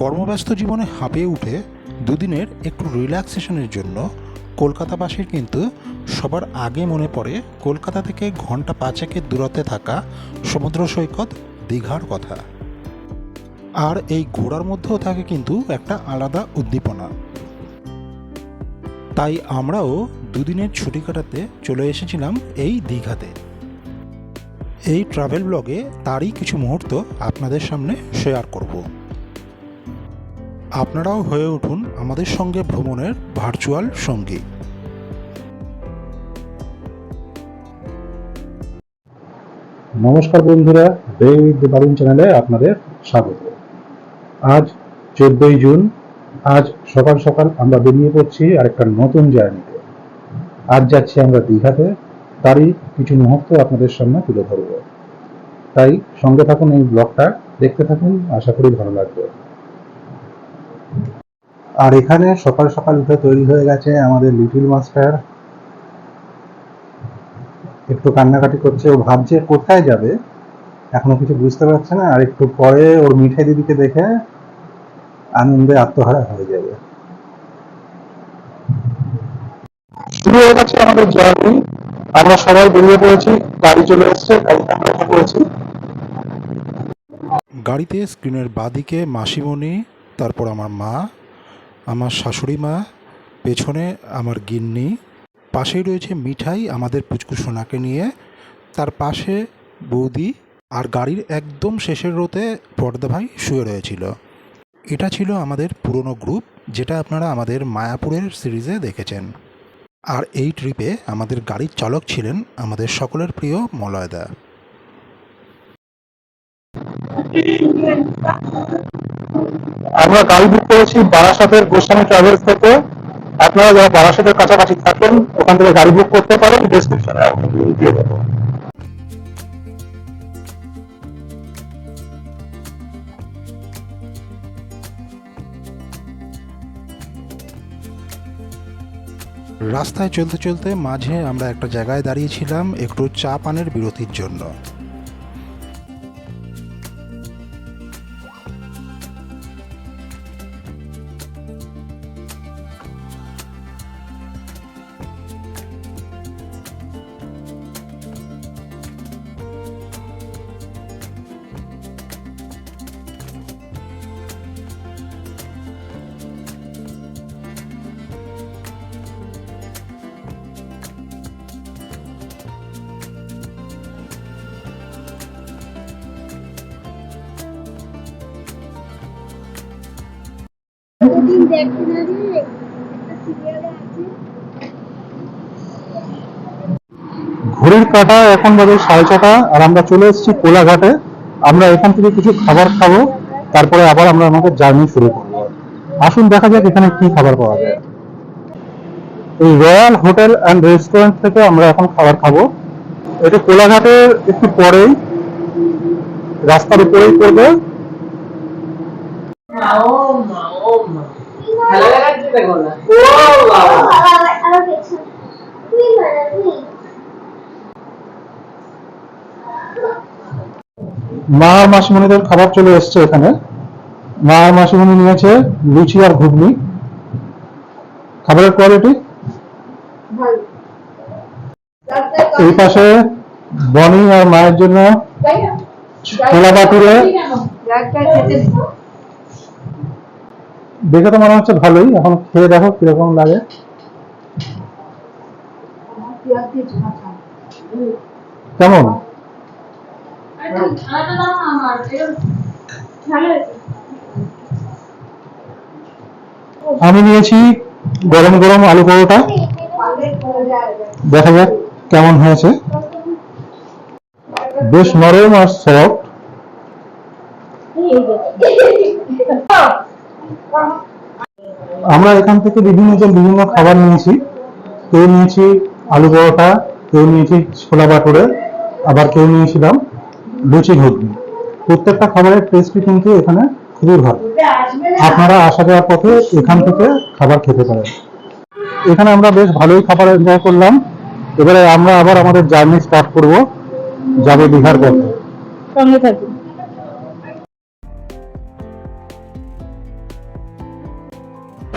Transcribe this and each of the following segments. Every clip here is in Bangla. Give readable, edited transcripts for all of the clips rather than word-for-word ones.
কর্মব্যস্ত জীবনে হাঁপিয়ে উঠে দুদিনের একটু রিল্যাক্সেশনের জন্য কলকাতাবাসীর কিন্তু সবার আগে মনে পড়ে কলকাতা থেকে ঘন্টা 5-এর দূরত্বে থাকা সমুদ্র সৈকত দীঘার কথা। আর এই ঘোরার মধ্যেও থাকে কিন্তু একটা আলাদা উদ্দীপনা। তাই আমরাও দুদিনের ছুটি কাটাতে চলে এসেছিলাম এই দীঘাতে। এই ট্রাভেল ব্লগে তারই কিছু মুহূর্ত আপনাদের সামনে শেয়ার করব। আপনারাও হয়ে উঠুন আমাদের সঙ্গে ভ্রমণের ভার্চুয়াল সঙ্গী। নমস্কার বন্ধুরা, বে উইথ দ্য বারুণ চ্যানেলে আপনাদের স্বাগত। আজ 14ই জুন। আজ সকাল সকাল আমরা বেরিয়ে পড়ছি আরেকটা নতুন জার্নিতে। আজ যাচ্ছি আমরা দীঘাতে, তারই কিছু মুহূর্ত আপনাদের সামনে তুলে ধরব। তাই সঙ্গে থাকুন, এই ব্লগটা দেখতে থাকুন, আশা করি ভালো লাগবে। আর এখানে সকাল সকাল উঠে তৈরি হয়ে গেছে আমাদের লিটল মাস্টার। একটু কান্নাকাটি করছে, ও ভাবছে কোথায় যাবে, এখনো কিছু বুঝতে পারছে না। আর একটু পরে ওর মিঠাই দিদিকে দেখে আনন্দে আত্মহারা হয়ে যাবে। শুরু হয়ে গেছে আমাদের জার্নি। আমরা সবাই বেরিয়ে পড়েছি, গাড়ি চলে এসছে, গাড়িতে আমরা উঠে পড়েছি। গাড়িতে স্ক্রিনের বাঁদিকে মাসিমণি, তারপর আমার মা, আমার শাশুড়ি মা, পেছনে আমার গিন্নি, পাশেই রয়েছে মিঠাই আমাদের পুচকু সোনাকে নিয়ে, তার পাশে বৌদি, আর গাড়ির একদম শেষের রোতে পর্দা ভাই শুয়ে রয়েছিল। এটা ছিল আমাদের পুরনো গ্রুপ, যেটা আপনারা আমাদের মায়াপুরের সিরিজে দেখেছেন। আর এই ট্রিপে আমাদের গাড়ির চালক ছিলেন আমাদের সকলের প্রিয় মলয়দা। আমরা গাড়ি বুক করেছি বারাসাতের গোস্বামী ট্রাভেলস থেকে। আপনারা যারা বারাসাতের কাছাকাছি থাকেন ওখান থেকে গাড়ি বুক করতে পারেন, ডেসক্রিপশনে দিয়ে দেবো। রাস্তায় চলতে চলতে মাঝে আমরা একটা জায়গায় দাঁড়িয়েছিলাম একটু চা পানের বিরতির জন্য। ঘড়ির কাঁটা এখন বাজে 6:30, আর আমরা চলে এসেছি কোলাঘাটে। আমরা এখান থেকে কিছু খাবার খাবো, তারপরে আবার আমরা আমাদের জার্নি শুরু করবো। আসুন দেখা যাক এখানে কি খাবার পাওয়া যায়। এই রয়্যাল হোটেল অ্যান্ড রেস্টুরেন্ট থেকে আমরা এখন খাবার খাবো। এটা কোলাঘাটের একটু পরেই, রাস্তার উপরেই পড়বে। মা আর মাসিমণিদের খাবার চলে এসছে এখানে। মা আর মাসিমণি নিয়েছে লুচি আর ঘুগনি। খাবারের কোয়ালিটি এই পাশে বনি আর মায়ের জন্য ছোলা বাটুরে। দেখে তো মনে হচ্ছে ভালোই, এখন খেয়ে দেখো কিরকম লাগে। কেমন? আমি নিয়েছি গরম গরম আলু পরোটা, দেখা যাক কেমন হয়েছে। বেশ নরম আর সফট। আমরা এখান থেকে বিভিন্ন খাবার নিয়েছি। কেউ নিয়েছি আলু পরোটা, কেউ নিয়েছি ছোলা বাটুরে, আবার কেউ নিয়েছিলাম লুচি ঘুগনি। প্রত্যেকটা খাবারের টেস্টই কিন্তু এখানে খুবই ভালো। আপনারা আসা যাওয়ার পথে এখান থেকে খাবার খেতে পারেন। এখানে আমরা বেশ ভালোই খাবার এনজয় করলাম। এবারে আমরা আবার আমাদের জার্নি স্টার্ট করব, যাবে দীঘার পথে। সঙ্গে থাকুন।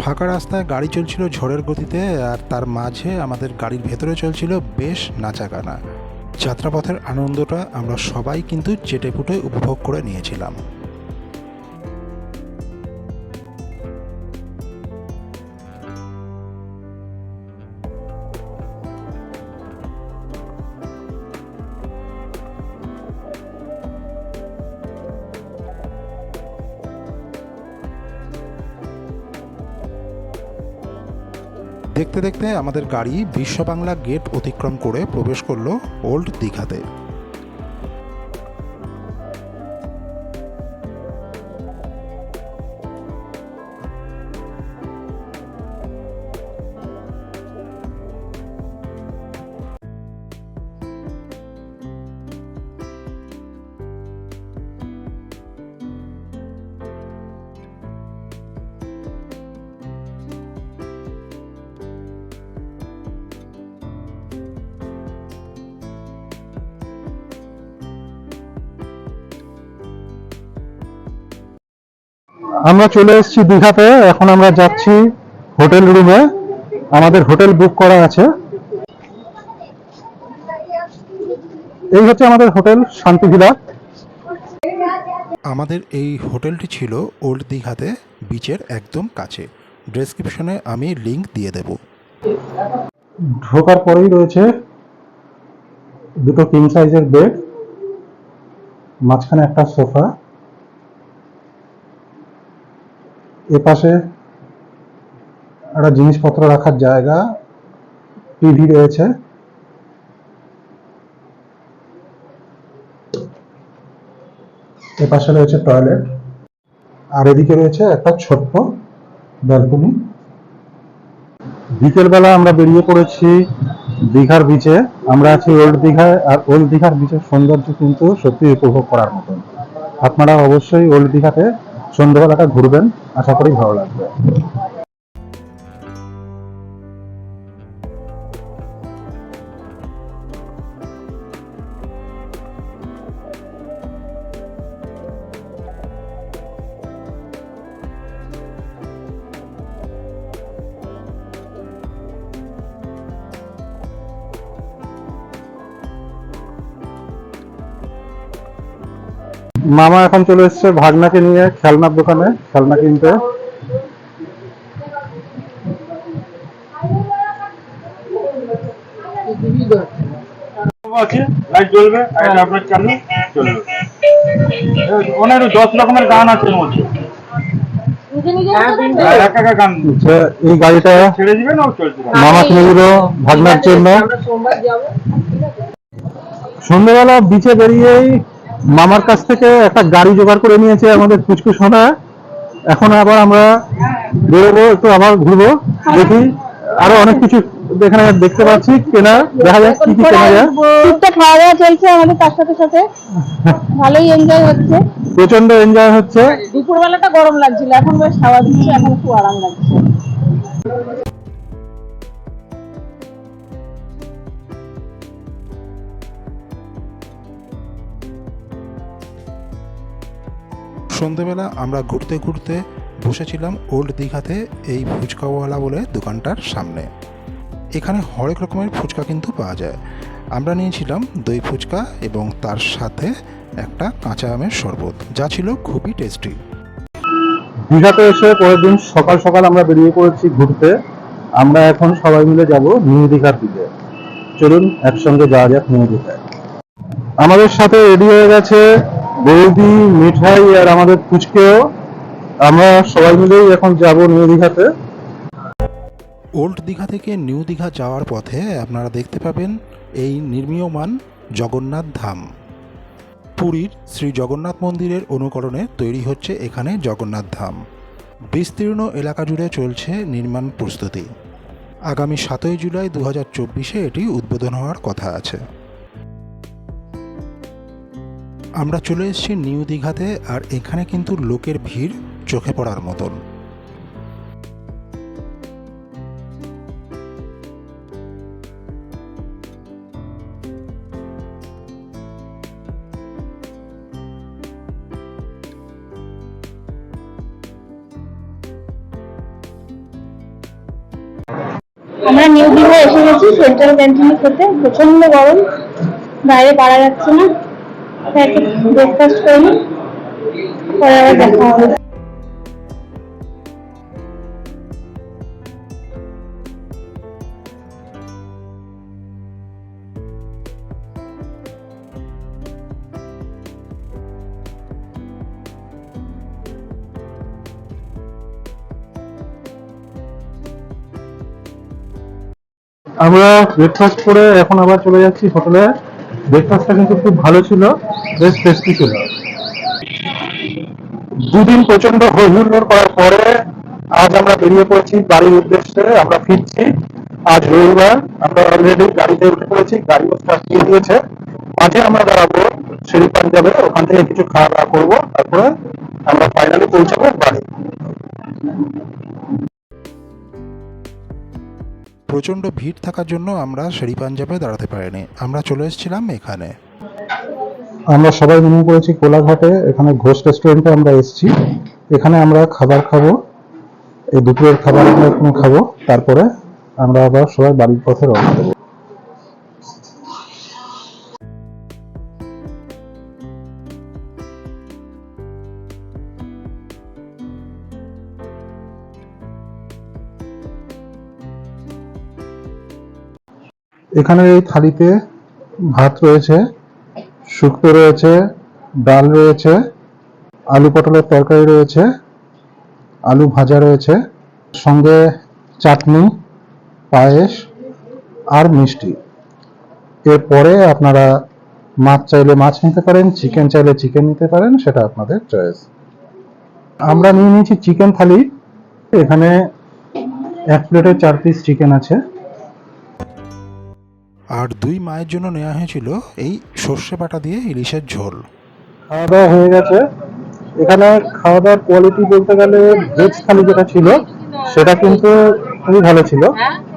ফাঁকা রাস্তায় গাড়ি চলছিল ঝড়ের গতিতে, আর তার মাঝে আমাদের গাড়ির ভেতরে চলছিল বেশ নাচাগানা। যাত্রাপথের আনন্দটা আমরা সবাই কিন্তু চেটেপুটে উপভোগ করে নিয়েছিলাম। দেখতে দেখতে আমাদের গাড়ি বিশ্ব বাংলা গেট অতিক্রম করে প্রবেশ করলো ওল্ড দীঘাতে। আমরা চলে এসেছি দীঘাতে। এখন আমরা যাচ্ছি হোটেল রুমে। আমাদের হোটেল বুক করা আছে। এই হচ্ছে আমাদের হোটেল শান্তি ভিলা। আমাদের এই হোটেলটি ছিল ওল্ড দীঘাতে, বিচের একদম কাছে। ডেসক্রিপশনে আমি লিংক দিয়ে দেব। ঢোকার পরেই রয়েছে দুটো কিং সাইজের বেড, মাঝখানে একটা সোফা, এপাশে একটা জিনিসপত্র রাখার জায়গা, টিভি রয়েছে। এপাশে রয়েছে টয়লেট, আর এদিকে রয়েছে একটা ছোট্ট ব্যালকনি। বিকেলবেলা আমরা বেরিয়ে পড়েছি দীঘার বিচে। আমরা আছি ওল্ড দীঘায়, আর ওল্ড দীঘার বিচের সৌন্দর্য কিন্তু সত্যি উপভোগ করার মতন। আপনারা অবশ্যই ওল্ড দীঘাতে সন্ধ্যাবেলাটা ঘুরবেন, আশা করি ভালো লাগবে। মামা এখন চলে এসছে ভাগনাকে নিয়ে খেলনার দোকানে খেলনা কিনতে। আছে লাইট জ্বলবে, আর এটা আপনার চালু চলবে। ওনার 10 রকমের গান আছে এর মধ্যে, এক এক গান আচ্ছা, এই গাড়িটা ছেড়ে দিবেন ও চলতে থাকবে। মামা কিনে দিল ভাগনার জন্য। সন্ধ্যাবেলা বিচে বেরিয়েই মামার কাছ থেকে একটা গাড়ি জোগাড় করে নিয়েছে আমাদের পুচকু সোনা। এখন আবার আমরা বেরোবো, একটু আবার ঘুরবো, দেখি আরো অনেক কিছু এখানে দেখতে পাচ্ছি কেনা, দেখা যাক কি কি কেনা যায়। টুকটাক খাওয়া দাওয়া চলছে আমাদের, তার সাথে সাথে ভালোই এনজয় হচ্ছে। প্রচন্ড এনজয় হচ্ছে। দুপুরবেলাটা গরম লাগছিল, এখন বেশ হাওয়া দিচ্ছে, এখন খুব আরাম লাগছে। সন্ধেবেলা আমরা ঘুরতে ঘুরতে বসেছিলাম ওল্ড দীঘাতে এই ফুচকাওয়ালা বলে দোকানটার সামনে। এখানে হরেক রকমের ফুচকা কিন্তু পাওয়া যায়। আমরা নিয়েছিলাম দই ফুচকা এবং তার সাথে একটা কাঁচা আমের শরবত, যা ছিল খুবই টেস্টি। দীঘাতে এসে পরের দিন সকাল সকাল আমরা বেরিয়ে পড়েছি ঘুরতে। আমরা এখন সবাই মিলে যাব নিউ দীঘার দিকে। চলুন একসঙ্গে যাওয়া যাক নিউ দীঘায়। আমাদের সাথে রেডি হয়ে গেছে বৌদি, মিঠাই আর আমাদের পুচকেও। আমরা সবাই মিলেই এখন যাব নিউ দীঘাতে। ওল্ড দীঘা থেকে নিউ দীঘা যাওয়ার পথে আপনারা দেখতে পাবেন এই নির্মীয়মান জগন্নাথ ধাম। পুরীর শ্রী জগন্নাথ মন্দিরের অনুকরণে তৈরি হচ্ছে এখানে জগন্নাথ ধাম। বিস্তীর্ণ এলাকা জুড়ে চলছে নির্মাণ প্রস্তুতি। আগামী 7ই জুলাই 2024-এ এটি উদ্বোধন হওয়ার কথা আছে। আমরা চলে এসেছি নিউ দীঘাতে, আর এখানে কিন্তু লোকের ভিড় চোখে পড়ার মতন। আমরা নিউ দীঘা এসে গেছি সেন্ট্রাল ক্যান্টিনে খেতে। প্রচন্ড গরম, বাইরে পারা যাচ্ছে না, তাই একটু ব্রেকফাস্ট করে নিই, পরে আবার দেখা হবে। আমরা ব্রেকফাস্ট করে এখন আবার চলে যাচ্ছি হোটেলে। ব্রেকফাস্টটা কিন্তু খুব ভালো ছিল, বেশ টেস্টি ছিল। দুদিন প্রচন্ড হইহুল্লোড় করার পরে আজ আমরা বেরিয়ে পড়েছি বাড়ির উদ্দেশ্যে। আমরা ফিরছি, আজ রবিবার। আমরা অলরেডি গাড়িতে উঠে পড়েছি, গাড়িও স্টার্ট দিয়ে দিয়েছে। মাঝে আমরা দাঁড়াবো শেরি পাঞ্জাবে, ওখান থেকে কিছু খাওয়া দাওয়া করবো, তারপরে আমরা ফাইনালি পৌঁছাবো বাড়ি। প্রচণ্ড ভিড় থাকার জন্য আমরা শেরি পাঞ্জাবে দাঁড়াতে পারিনি, আমরা চলে এসেছিলাম এখানে। আমরা সবাই নেমে পড়েছি কোলাঘাটে। এখানে ঘোষ রেস্টুরেন্টে আমরা এসেছি। এখানে আমরা খাবার খাবো, এই দুপুরের খাবার আমরা এখানে খাবো, তারপরে আমরা আবার সবাই বাড়ির পথে রওনা দেবো। এখানে এই থালিতে ভাত রয়েছে, শুক্তো রয়েছে, ডাল রয়েছে, আলু পটলের তরকারি রয়েছে, আলু ভাজা রয়েছে, সঙ্গে চাটনি, পায়েস আর মিষ্টি। এরপরে আপনারা মাছ চাইলে মাছ নিতে পারেন, চিকেন চাইলে চিকেন নিতে পারেন, সেটা আপনাদের চয়েস। আমরা নিয়ে নিয়েছি চিকেন থালি। এখানে এক প্লেটে 4 পিস চিকেন আছে। আর দুই মায়ের জন্য নেওয়া হয়েছিল এই সর্ষে বাটা দিয়ে ইলিশের ঝোল। খাওয়া দাওয়া হয়ে গেছে। এখানে খাওয়া দাওয়ার কোয়ালিটি বলতে গেলে ভেজ থালি যেটা ছিল সেটা কিন্তু খুবই ভালো ছিল,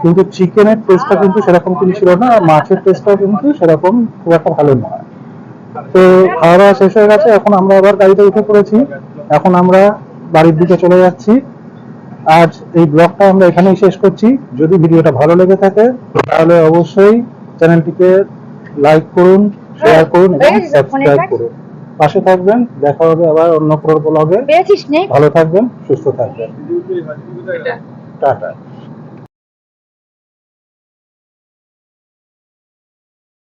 কিন্তু চিকেনের টেস্টটা কিন্তু সেরকম কিছু ছিল না, আর মাছের টেস্টটাও কিন্তু সেরকম খুব একটা ভালো নয়। তো খাওয়া দাওয়া শেষ হয়ে গেছে, এখন আমরা আবার গাড়িতে উঠে পড়েছি। এখন আমরা বাড়ির দিকে চলে যাচ্ছি। আজ এই ব্লগটা আমরা এখানেই শেষ করছি। যদি ভিডিওটা ভালো লেগে থাকে তাহলে অবশ্যই চ্যানেলটিকে লাইক করুন, শেয়ার করুন এবং সাবস্ক্রাইব করুন। পাশে থাকবেন। দেখা হবে আবার অন্য কোনো ব্লগে। ভালো থাকবেন, সুস্থ থাকবেন। টাটা।